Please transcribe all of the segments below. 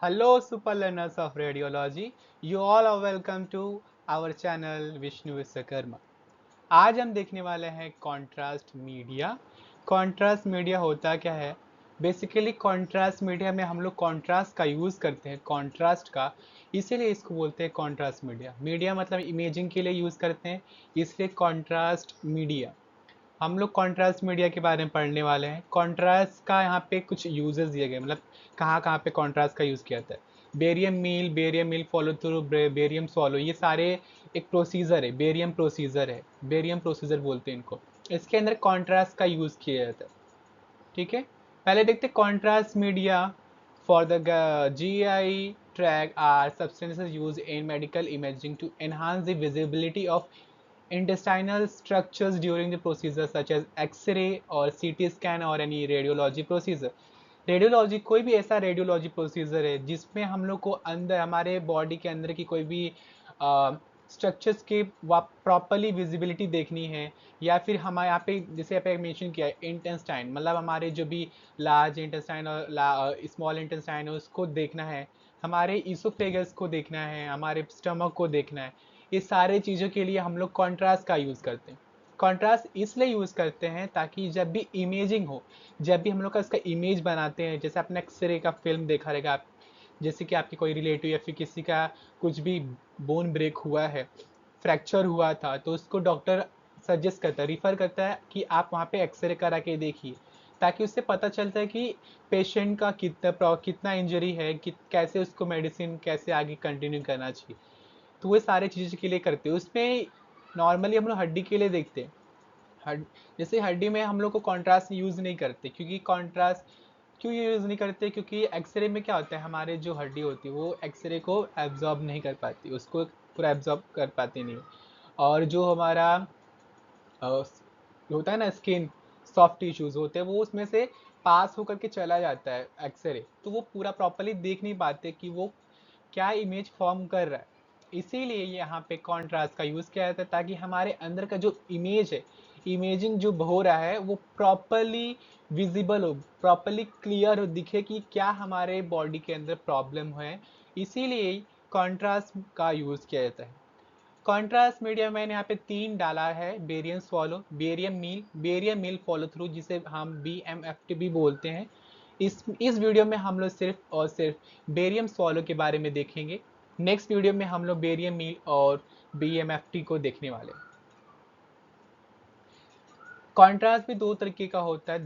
Hello, super learners of radiology. You all are welcome to our channel Vishnu Vishwakarma. आज हम देखने वाले हैं कॉन्ट्रास्ट मीडिया। कॉन्ट्रास्ट मीडिया होता क्या है? बेसिकली कॉन्ट्रास्ट मीडिया में हम लोग कॉन्ट्रास्ट का यूज़ करते हैं, कॉन्ट्रास्ट का, इसीलिए इसको बोलते हैं कॉन्ट्रास्ट मीडिया। मीडिया मतलब इमेजिंग के लिए यूज़ करते हैं, इसलिए कॉन्ट्रास्ट मीडिया। हम लोग कॉन्ट्रास्ट मीडिया के बारे में पढ़ने वाले हैं। कॉन्ट्रास्ट का यहाँ पे कुछ यूजेस दिए गए, मतलब कहाँ कहाँ पे कॉन्ट्रास्ट का यूज़ किया जाता है। Barium meal follow through, barium swallow, ये सारे एक प्रोसीजर है, बेरियम प्रोसीजर है, बेरियम प्रोसीजर बोलते हैं इनको। इसके अंदर कॉन्ट्रास्ट का यूज़ किया जाता है। ठीक है, पहले देखते contrast media for the GI tract are substances used in medical imaging to enhance the visibility of intestinal structures during the procedure such as X-ray or CT scan or any radiology procedure। Radiology कोई भी ऐसा radiology procedure है जिसमें हम लोग को अंदर हमारे बॉडी के अंदर की कोई भी स्ट्रक्चर्स की प्रॉपरली विजिबिलिटी देखनी है, या फिर हमारे यहाँ पे जैसे यहाँ पे मेंशन किया है इंटेस्टाइन, मतलब हमारे जो भी लार्ज इंटेस्टाइन और स्मॉल इंटेस्टाइन है उसको देखना है, हमारे ईसोफेगस को देखना है, हमारे स्टमक को देखना है। ये सारे चीज़ों के लिए हम लोग कॉन्ट्रास्ट का यूज़ करते हैं। कॉन्ट्रास्ट इसलिए यूज़ करते हैं ताकि जब भी इमेजिंग हो, जब भी हम लोग का इसका इमेज बनाते हैं, जैसे आपने एक्सरे का फिल्म देखा रहेगा आप, जैसे कि आपके कोई रिलेटिव या फिर किसी का कुछ भी बोन ब्रेक हुआ है, फ्रैक्चर हुआ था, तो उसको डॉक्टर सजेस्ट करता है, रिफ़र करता है कि आप वहाँ पे एक्सरे करा के देखिए, ताकि उससे पता चलता है कि पेशेंट का कितना इंजरी है, कैसे उसको मेडिसिन कैसे आगे कंटिन्यू करना चाहिए। तो वो सारे चीज़ों के लिए करते हैं। उसमें नॉर्मली हम लोग हड्डी के लिए देखते हैं। हड जैसे हड्डी में हम लोग को कॉन्ट्रास्ट यूज़ नहीं करते, क्योंकि कॉन्ट्रास्ट क्यों यूज़ नहीं करते, क्योंकि एक्सरे में क्या होता है, हमारे जो हड्डी होती है वो एक्सरे को एब्जॉर्ब नहीं कर पाती, उसको पूरा एब्जॉर्ब कर पाती नहीं। और जो हमारा होता है ना स्किन, सॉफ्ट टिश्यूज होते हैं, वो उसमें से पास होकर के चला जाता है एक्सरे, तो वो पूरा प्रॉपरली देख नहीं पाते कि वो क्या इमेज फॉर्म कर रहा है। इसीलिए यहाँ पे कॉन्ट्रास्ट का यूज़ किया जाता है, ताकि हमारे अंदर का जो इमेज है, इमेजिंग जो हो रहा है वो प्रॉपरली विजिबल हो, प्रॉपरली क्लियर हो, दिखे कि क्या हमारे बॉडी के अंदर प्रॉब्लम है। इसीलिए कॉन्ट्रास्ट का यूज़ किया जाता है। कॉन्ट्रास्ट मीडिया मैंने यहाँ पे 3 डाला है, barium swallow, barium meal follow through, जिसे हम BMFT भी बोलते हैं। इस वीडियो में हम लोग सिर्फ और सिर्फ बेरियम स्वॉलो के बारे में देखेंगे। नेक्स्ट वीडियो में हम लोग बेरियम मील और BMFT को देखने वाले हैं। कॉन्ट्रास्ट भी दो तरीके का होता है,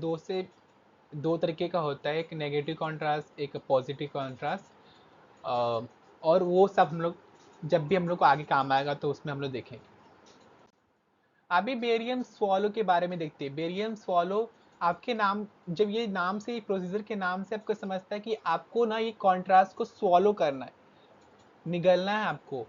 दो तरीके का होता है, एक नेगेटिव कॉन्ट्रास्ट, एक पॉजिटिव कॉन्ट्रास्ट। और वो सब हम लोग जब भी हम लोग को आगे काम आएगा तो उसमें हम लोग देखेंगे। अभी बेरियम स्वॉलो के बारे में देखते हैं। बेरियम स्वॉलो आपके नाम, जब ये नाम से, प्रोसीजर के नाम से आपको समझता है कि आपको ना ये कॉन्ट्रास्ट को स्वॉलो करना है, निगलना है आपको।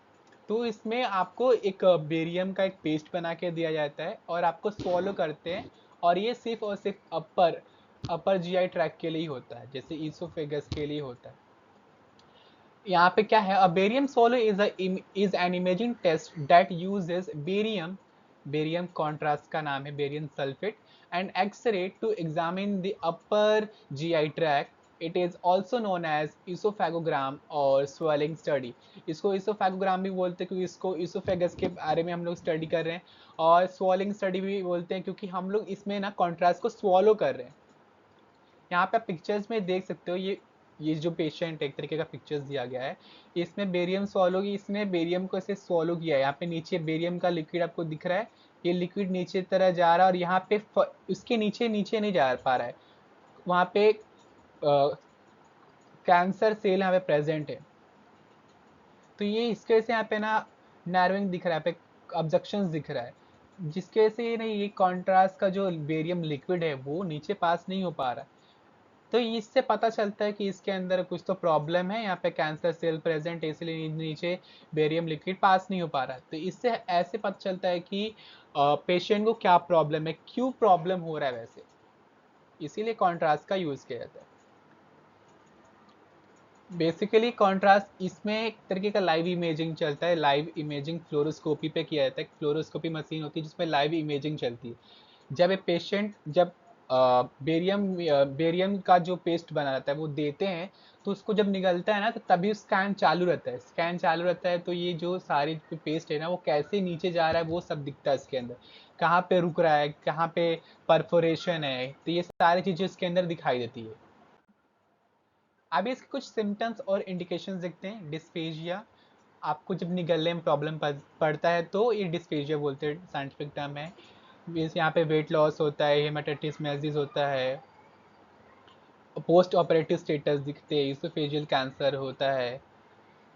तो इसमें आपको एक बेरियम का एक पेस्ट बना के दिया जाता है और आपको स्वॉलो करते हैं, और ये सिर्फ और सिर्फ अपर GI ट्रैक के लिए ही होता है, जैसे ईसोफेगस के लिए होता है। यहाँ पे क्या है, barium swallow is an imaging test that uses barium contrast का नाम है barium sulphate and X ray to examine the upper GI tract. It is also known as oesophagogram और स्वेलिंग स्टडी। इसको इसोफेगोग्राम भी बोलते हैं क्योंकि इसको इसोफेगस के बारे में हम लोग स्टडी कर रहे हैं, और स्वॉलिंग स्टडी भी बोलते हैं क्योंकि हम लोग इसमें ना कॉन्ट्रास्ट को स्वॉलो कर रहे हैं। यहाँ पे आप पिक्चर्स में देख सकते हो, ये जो पेशेंट एक तरीके का पिक्चर्स दिया गया है, इसमें बेरियम सॉलो की, इसने बेरियम को ऐसे सॉलो किया है। यहाँ पे नीचे बेरियम का लिक्विड आपको दिख रहा है, ये लिक्विड नीचे तरह जा रहा है, और यहाँ पे उसके नीचे नीचे नहीं जा पा रहा है, वहाँ पे कैंसर सेल यहाँ पे प्रेजेंट है। तो ये इसके से यहाँ पे ना नैरोइंग दिख रहा है, यहाँ पे ऑब्जक्शन दिख रहा है, जिसके से नहीं, ये कॉन्ट्रास्ट का जो बेरियम लिक्विड है वो नीचे पास नहीं हो पा रहा है। तो इससे पता चलता है कि इसके अंदर कुछ तो प्रॉब्लम है, यहाँ पे कैंसर सेल प्रेजेंट है, इसलिए नीचे बेरियम लिक्विड पास नहीं हो पा रहा है। तो इससे ऐसे पता चलता है कि पेशेंट को क्या प्रॉब्लम है, क्यों प्रॉब्लम हो रहा है वैसे, इसीलिए कॉन्ट्रास्ट का यूज किया जाता है। बेसिकली कॉन्ट्रास्ट इसमें एक तरीके का लाइव इमेजिंग चलता है, लाइव इमेजिंग फ्लोरोस्कोपी पे किया जाता है। फ्लोरोस्कोपी मशीन होती है जिसमें लाइव इमेजिंग चलती है। जब एक पेशेंट, जब बेरियम बेरियम का जो पेस्ट बना रहता है वो देते हैं, तो उसको जब निकलता है ना तो तभी स्कैन चालू रहता है। स्कैन चालू रहता है तो ये जो सारी पेस्ट है ना वो कैसे नीचे जा रहा है वो सब दिखता है इसके अंदर, कहाँ पे रुक रहा है, कहाँ पे परफोरेशन है, तो ये सारी चीज़ें इसके अंदर दिखाई देती है। अभी इसके कुछ सिम्टम्स और इंडिकेशंस देखते हैं। डिस्फेजिया, आपको जब निगलने में प्रॉब्लम पड़ता है तो ये डिस्फेजिया बोलते हैं, साइंटिफिक टर्म है। यहाँ पे वेट लॉस होता है, हेमाटाइटिस मेजिस होता है, पोस्ट ऑपरेटिव स्टेटस दिखते हैं, इसोफेजियल कैंसर होता है,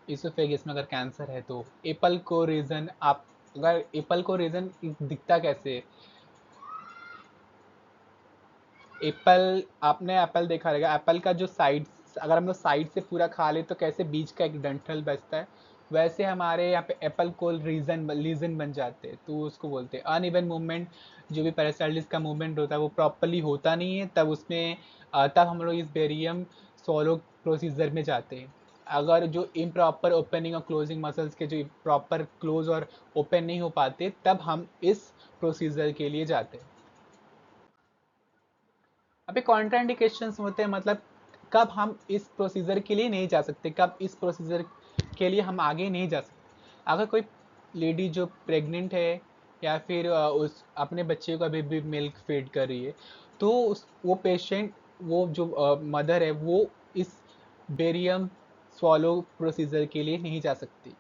इसोफेगिस में अगर कैंसर है तो। एप्पल को रीजन, आप अगर एप्पल को रीजन दिखता कैसे, एप्पल, आपने एप्पल देखा रहेगा, एप्पल का जो साइड, अगर हम लोग साइड से पूरा खा ले तो कैसे बीच का एक डंठल बचता है, वैसे हमारे यहाँ पे एप्पल को लीजन बन जाते हैं, तो उसको बोलते हैं अनइवन मूवमेंट। जो भी पेरासाइटिस का मूवमेंट होता है वो प्रॉपरली होता नहीं है, तब उसमें तब हम लोग इस बेरियम सोलो प्रोसीजर में जाते हैं। अगर जो इम्प्रॉपर ओपनिंग और क्लोजिंग मसल्स के जो प्रॉपर क्लोज और ओपन नहीं हो पाते तब हम इस प्रोसीजर के लिए जाते हैं। अभी कॉन्ट्राइंडिकेशंस होते हैं, मतलब कब हम इस प्रोसीजर के लिए नहीं जा सकते, कब इस प्रोसीजर के लिए हम आगे नहीं जा सकते। अगर कोई लेडी जो प्रेग्नेंट है या फिर उस अपने बच्चे को अभी भी मिल्क फीड कर रही है, तो वो पेशेंट, वो जो मदर है वो इस बेरियम स्वॉलो प्रोसीजर के लिए नहीं जा सकती।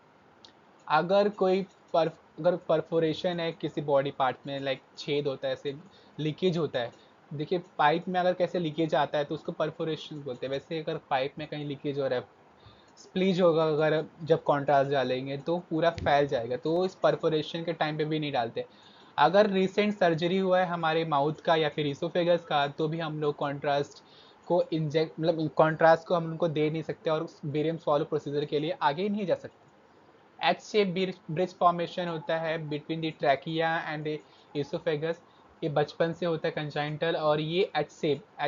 अगर कोई पर अगर परफोरेशन है किसी बॉडी पार्ट में, लाइक छेद होता है, ऐसे लीकेज होता है, देखिए पाइप में अगर कैसे लीकेज आता है तो उसको परफोरेशन बोलते हैं, वैसे अगर पाइप में कहीं लीकेज हो रहा है, स्प्लीज होगा, अगर जब कॉन्ट्रास्ट डालेंगे तो पूरा फैल जाएगा, तो इस परफोरेशन के टाइम पे भी नहीं डालते। अगर रिसेंट सर्जरी हुआ है हमारे माउथ का या फिर इसोफेगस का तो भी हम लोग कॉन्ट्रास्ट को इंजेक्ट, मतलब कॉन्ट्रास्ट को हम उनको दे नहीं सकते और बेरियम सॉल्व प्रोसीजर के लिए आगे ही नहीं जा सकते। एच शेप ब्रिज फॉर्मेशन होता है between the trachea and oesophagus, ये बचपन से होता है कंजाइंटल, और ये एच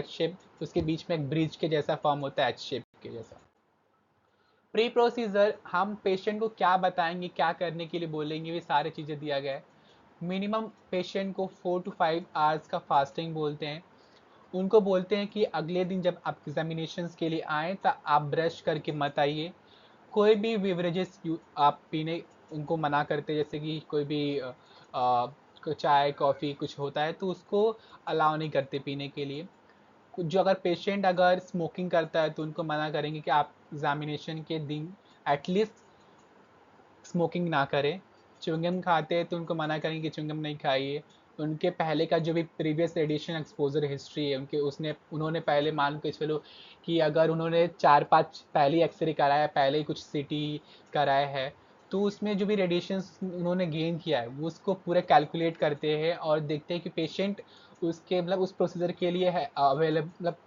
शेप उसके बीच में एक ब्रिज के जैसा फॉर्म होता है, एच शेप के जैसा। प्री प्रोसीजर हम पेशेंट को क्या बताएंगे, क्या करने के लिए बोलेंगे, ये सारी चीज़ें दिया गया है। मिनिमम पेशेंट को 4 to 5 आवर्स का फास्टिंग बोलते हैं। उनको बोलते हैं कि अगले दिन जब आप एग्जामिनेशंस के लिए आएँ तो आप ब्रश करके मत आइए। कोई भी बेवरेजेस आप पीने उनको मना करते हैं, जैसे कि कोई भी चाय कॉफ़ी कुछ होता है तो उसको अलाउ नहीं करते पीने के लिए। जो अगर पेशेंट अगर स्मोकिंग करता है तो उनको मना करेंगे कि आप एग्जामिनेशन के दिन एटलीस्ट स्मोकिंग ना करें। च्युइंगम खाते हैं तो उनको मना करेंगे कि च्युइंगम नहीं खाइए। उनके पहले का जो भी प्रीवियस रेडिएशन एक्सपोजर हिस्ट्री है उनके, उसने उन्होंने पहले मान के चलो कि अगर उन्होंने 4-5 पहले ही एक्सरे कराया है, पहले ही कुछ सीटी कराया है, तो उसमें जो भी रेडिएशन उन्होंने गेन किया है वो उसको पूरे कैलकुलेट करते हैं और देखते हैं कि पेशेंट उसके मतलब उस प्रोसीजर के लिए है अवेलेबल, मतलब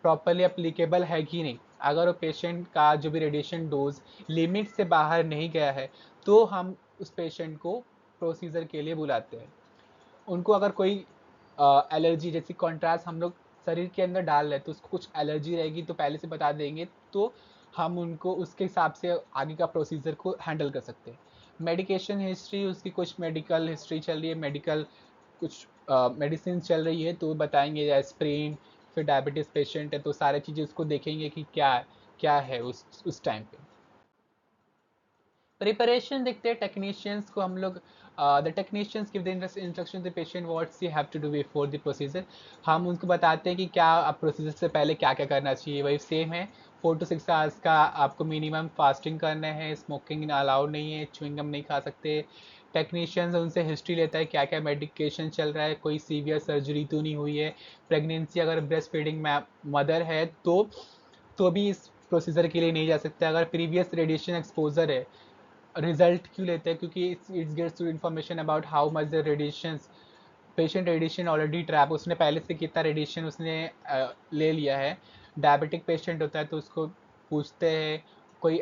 प्रॉपरली अप्लीकेबल है कि नहीं। अगर वो पेशेंट का जो भी रेडिएशन डोज लिमिट से बाहर नहीं गया है तो हम उस पेशेंट को प्रोसीजर के लिए बुलाते हैं। उनको अगर कोई एलर्जी, जैसी कॉन्ट्रास्ट हम लोग शरीर के अंदर डाल रहे हैं तो उसको कुछ एलर्जी रहेगी तो पहले से बता देंगे, तो हम उनको उसके हिसाब से आगे का प्रोसीजर को हैंडल कर सकते हैं। मेडिकेशन हिस्ट्री, उसकी कुछ मेडिकल हिस्ट्री चल रही है, मेडिकल कुछ मेडिसिन चल रही है तो बताएंगे, एस्प्रिन, फिर डायबिटीज़ पेशेंट है तो सारी चीज़ें उसको देखेंगे कि क्या क्या है उस टाइम पे। प्रिपरेशन देखते हैं टेक्नीशियंस को हम लोग, the technicians give the instruction the patient what's you have to do before the procedure. हम उनको बताते हैं कि क्या आप प्रोसीजर से पहले क्या क्या करना चाहिए, वही सेम है। 4 to 6 आवर्स का आपको मिनिमम फास्टिंग करना है, स्मोकिंग अलाउड नहीं है, च्युइंगम नहीं खा सकते। टेक्नीशियंस उनसे हिस्ट्री लेता है क्या क्या मेडिकेशन चल रहा है, कोई सीवियर सर्जरी तो नहीं हुई है, प्रेगनेंसी अगर ब्रेस्ट फीडिंग में मदर है तो भी इस प्रोसीजर के लिए नहीं जा सकते। अगर प्रीवियस रेडिएशन एक्सपोजर है, रिजल्ट क्यों लेते हैं, क्योंकि it's gets to information about how much the radiation, patient radiation already trap, उसने पहले से कितना रेडिएशन उसने ले लिया है। डायबिटिक पेशेंट होता है तो उसको पूछते हैं कोई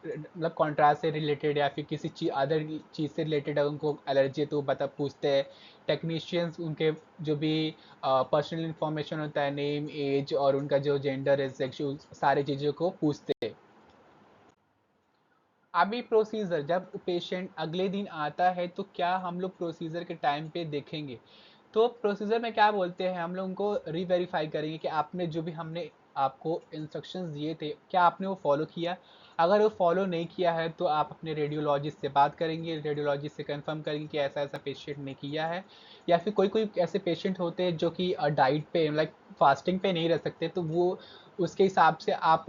मतलब कॉन्ट्रास्ट से रिलेटेड या फिर किसी चीज अदर चीज़ से रिलेटेड है, उनको एलर्जी है तो बता पूछते हैं। टेक्नीशियंस उनके जो भी पर्सनल इन्फॉर्मेशन होता है, नेम एज और उनका जो जेंडर है, सेक्सुअल, सारी चीज़ों को पूछते हैं। अभी प्रोसीजर जब पेशेंट अगले दिन आता है तो क्या हम लोग प्रोसीजर के टाइम पे देखेंगे, तो प्रोसीजर में क्या बोलते हैं, हम लोग उनको रीवेरीफाई करेंगे कि आपने जो भी हमने आपको इंस्ट्रक्शंस दिए थे, क्या आपने वो फॉलो किया? अगर वो फॉलो नहीं किया है तो आप अपने रेडियोलॉजिस्ट से बात करेंगे, रेडियोलॉजिस्ट से कंफर्म करेंगे कि ऐसा ऐसा पेशेंट ने किया है। या फिर कोई कोई ऐसे पेशेंट होते हैं जो कि डाइट पे लाइक फास्टिंग पे नहीं रह सकते, तो वो उसके हिसाब से आप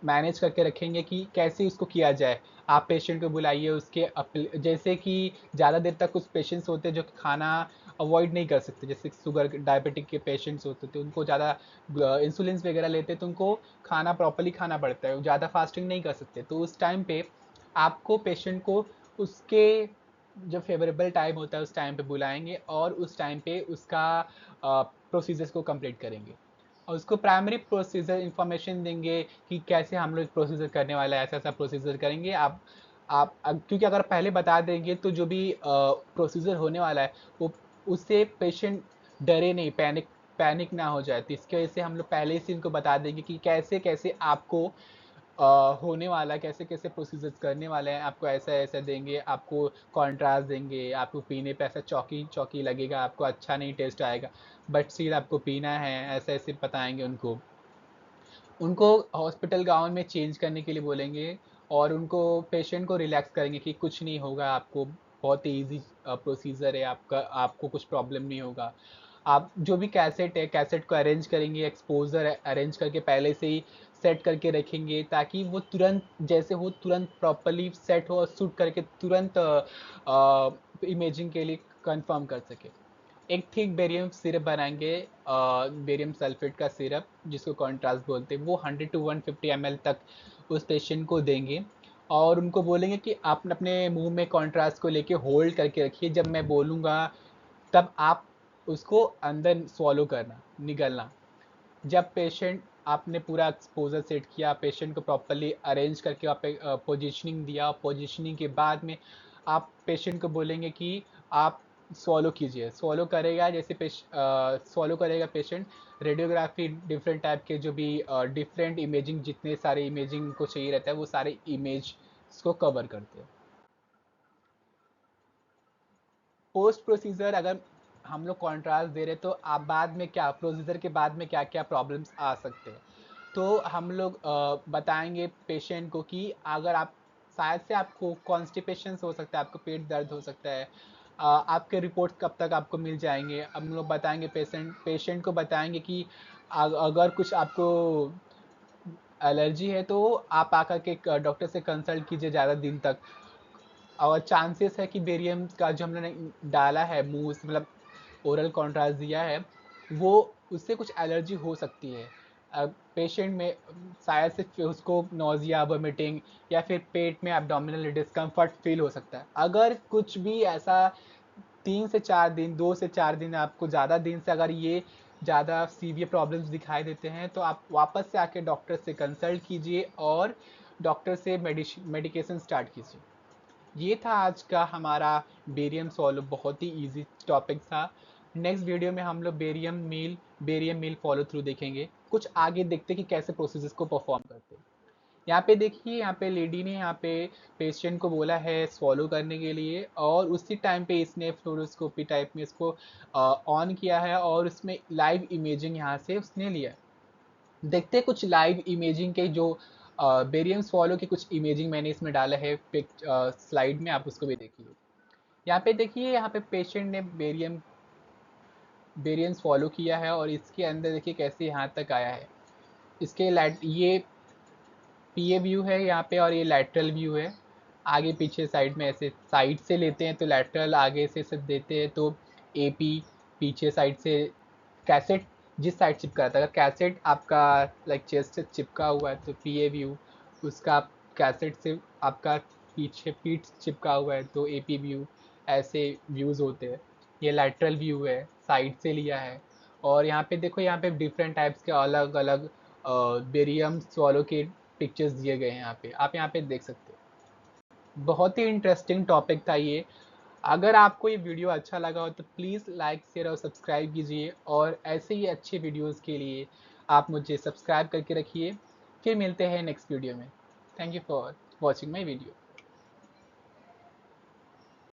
मैनेज करके रखेंगे कि कैसे उसको किया जाए। आप पेशेंट को बुलाइए, उसके जैसे कि ज़्यादा देर तक कुछ पेशेंट्स होते हैं जो कि खाना अवॉइड नहीं कर सकते, जैसे शुगर डायबिटिक के पेशेंट्स होते थे, उनको ज़्यादा इंसुलिन वगैरह लेते तो उनको खाना प्रॉपरली खाना पड़ता है, ज़्यादा फास्टिंग नहीं कर सकते। तो उस टाइम पे आपको पेशेंट को उसके जो फेवरेबल टाइम होता है उस टाइम पे बुलाएंगे और उस टाइम पे उसका प्रोसीजर्स को कंप्लीट करेंगे और उसको प्राइमरी प्रोसीजर इंफॉर्मेशन देंगे कि कैसे हम लोग प्रोसीजर करने वाला है, ऐसा ऐसा प्रोसीजर करेंगे। क्योंकि अगर पहले बता देंगे तो जो भी प्रोसीजर होने वाला है वो उससे पेशेंट डरे नहीं, पैनिक ना हो जाए। तो इसकी वजह से हम लोग पहले से इनको बता देंगे कि कैसे कैसे आपको होने वाला, कैसे कैसे प्रोसीजर्स करने वाले हैं। आपको ऐसा ऐसा देंगे, आपको कॉन्ट्रास्ट देंगे, आपको पीने पे ऐसा चौकी चौकी लगेगा, आपको अच्छा नहीं टेस्ट आएगा, बट स्टिल आपको पीना है, ऐसे ऐसे बताएंगे उनको। उनको हॉस्पिटल गाउन में चेंज करने के लिए बोलेंगे और उनको पेशेंट को रिलैक्स करेंगे कि कुछ नहीं होगा, आपको बहुत ही ईजी प्रोसीजर है आपका, आपको कुछ प्रॉब्लम नहीं होगा। आप जो भी कैसेट है, कैसेट को अरेंज करेंगे, एक्सपोजर अरेंज करके पहले से ही सेट करके रखेंगे ताकि वो तुरंत जैसे हो तुरंत प्रॉपरली सेट हो और शूट करके तुरंत इमेजिंग के लिए कंफर्म कर सके। एक थिक बेरियम सिरप बनाएंगे, बेरियम सल्फेट का सिरप जिसको कॉन्ट्रास्ट बोलते हैं, वो 100 to 150 ml तक उस पेशेंट को देंगे और उनको बोलेंगे कि आप अपने मुंह में कॉन्ट्रास्ट को लेके होल्ड करके रखिए, जब मैं बोलूँगा तब आप उसको अंदर स्वॉलो करना, निगलना। जब पेशेंट आपने पूरा एक्सपोजर सेट किया, पेशेंट को प्रॉपरली अरेंज करके आप पोजीशनिंग दिया, पोजीशनिंग के बाद में आप पेशेंट को बोलेंगे कि आप स्वॉलो कीजिए। स्वॉलो करेगा, जैसे स्वॉलो करेगा पेशेंट, रेडियोग्राफी डिफरेंट टाइप के जो भी डिफरेंट इमेजिंग, जितने सारे इमेजिंग को चाहिए रहता है वो सारे इमेज को कवर करते हैं। पोस्ट प्रोसीजर अगर हम लोग कॉन्ट्रास्ट दे रहे तो आप बाद में क्या प्रोसीजर के बाद में क्या क्या प्रॉब्लम्स आ सकते हैं, तो हम लोग बताएंगे पेशेंट को कि अगर आप शायद से आपको कॉन्स्टिपेशन हो सकता है, आपको पेट दर्द हो सकता है, आपके रिपोर्ट कब तक आपको मिल जाएंगे, हम लोग बताएंगे पेशेंट को बताएंगे कि अगर कुछ आपको एलर्जी है तो आप आकर के डॉक्टर से कंसल्ट कीजिए ज़्यादा दिन तक। और चांसेस है कि बेरियम का जो हमने डाला है मुंह से, मतलब ओरल कॉन्ट्रास्ट दिया है, वो उससे कुछ एलर्जी हो सकती है। पेशेंट में शायद से उसको नोजिया, वोमिटिंग या फिर पेट में एब्डोमिनल डिस्कम्फर्ट फील हो सकता है। अगर कुछ भी ऐसा 3 से 4 दिन, 2 से 4 दिन, आपको ज़्यादा दिन से अगर ये ज़्यादा सीवियर प्रॉब्लम्स दिखाई देते हैं तो आप वापस से आके डॉक्टर से कंसल्ट कीजिए और डॉक्टर से मेडिकेशन स्टार्ट कीजिए। ये था आज का हमारा बेरियम सॉल्व, बहुत ही इजी टॉपिक था। नेक्स्ट वीडियो में हम लोग बेरियम मील फॉलो थ्रू देखेंगे, कुछ आगे देखते कि कैसे प्रोसेसेस को परफॉर्म करते हैं। यहाँ पे देखिए, यहाँ पे लेडी ने यहाँ पे पेशेंट को बोला है स्वॉलो करने के लिए और उसी टाइम पे इसने फ्लोरोस्कोपी टाइप में इसको ऑन किया है और उसमें लाइव इमेजिंग यहाँ से उसने लिया है। देखते कुछ लाइव इमेजिंग के जो बेरियम स्वॉलो की कुछ इमेजिंग मैंने इसमें डाला है स्लाइड में, आप उसको भी देखिए। यहाँ पे देखिए, यहाँ पे पेशेंट ने बेरियम स्वॉलो किया है और इसके अंदर देखिए कैसे यहाँ तक आया है। इसके ये पीए व्यू है यहाँ पे और ये लैटरल व्यू है। आगे पीछे साइड में ऐसे साइड से लेते हैं तो लैटरल, आगे से सब देते हैं तो एपी, पीछे साइड से कैसेट जिस साइड चिपका रहता है, अगर कैसेट आपका लाइक चेस्ट से चिपका हुआ है तो पीए व्यू, उसका कैसेट से आपका पीछे पीठ चिपका हुआ है तो एपी व्यू। ऐसे व्यूज़ होते हैं। ये लैटरल व्यू है, साइड से लिया है। और यहाँ पे देखो, यहाँ पे डिफरेंट टाइप्स के अलग अलग बेरियम स्वॉलो के पिक्चर्स दिए गए हैं, यहाँ पे आप यहाँ पे देख सकते हो। बहुत ही इंटरेस्टिंग टॉपिक था ये। अगर आपको ये वीडियो अच्छा लगा हो तो प्लीज़ लाइक, शेयर और सब्सक्राइब कीजिए और ऐसे ही अच्छे वीडियोस के लिए आप मुझे सब्सक्राइब करके रखिए। फिर मिलते हैं नेक्स्ट वीडियो में। Thank you for watching my video.